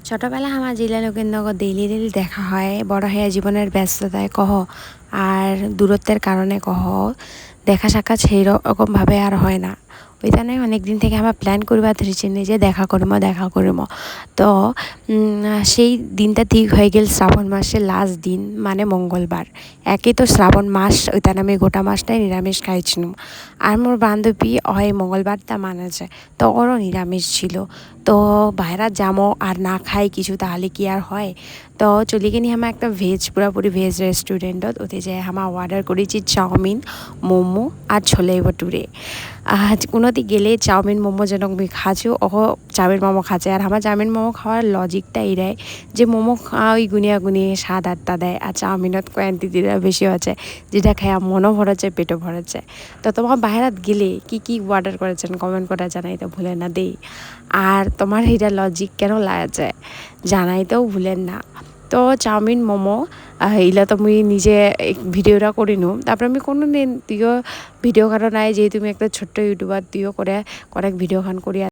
ছোটবেলা আমার জিলা লোকের নগর ডেইলি দেখা হয় বড় হয়ে জীবনের ব্যস্ততায় কহ আর দূরত্বের কারণে কহ দেখা সাক্ষাৎ সেই রকমভাবে আর হয় না ওইখানে অনেক দিন থেকে আমার প্ল্যান করবা ধরেছি যে দেখা করবো তো সেই দিনটা ঠিক হয়ে গেল শ্রাবণ মাসের লাস্ট দিন মানে মঙ্গলবার একই তো শ্রাবণ মাস ওইখানে আমি গোটা মাসটাই নিরামিষ খাইছিলাম আর মোর বান্ধবী হয় মঙ্গলবারটা মানা যায় তো ওরও নিরামিষ ছিল তো বাইরে যামো আর না খাই কিছু তাহলে কি আর হয় তো চলি কিনি আমার একটা ভেজ পুরাপুরি ভেজ রেস্টুরেন্টত ওতে যে আমার অর্ডার করেছি চাউমিন মোমো আর ছোলে ভটুরে কোনোদি গেলে চাউমিন মোমো যেন আমি খাচ্ছি ও চাউমিন মোমো খাচ্ছে আর আমার চাউমিন মোমো খাওয়ার লজিকটা এটাই যে মোমো ওই গুনিয়া গুনিয়ে 7-8টা দেয় আর চাউমিনত কোয়ান্টিটিটা বেশি হচ্ছে যেটা খায় মনও ভরেছে পেটও ভরেছে তো তোমার বাইরেত গেলে কি অর্ডার করেছেন কমেন্ট করে জানাইতে ভুলেন না দেই আর তোমার এইটা লজিক কেন লাগছে জানাইতেও ভুলেন না তো চাউমিন মোমো এইলা তো মুই নিজে ভিডিওটা করে নিও তারপরে আমি কোনো দিন তুইও ভিডিও কারো নাই যে তুমি একটা ছোট্ট ইউটিউবার তুইও করে অনেক ভিডিও খান করি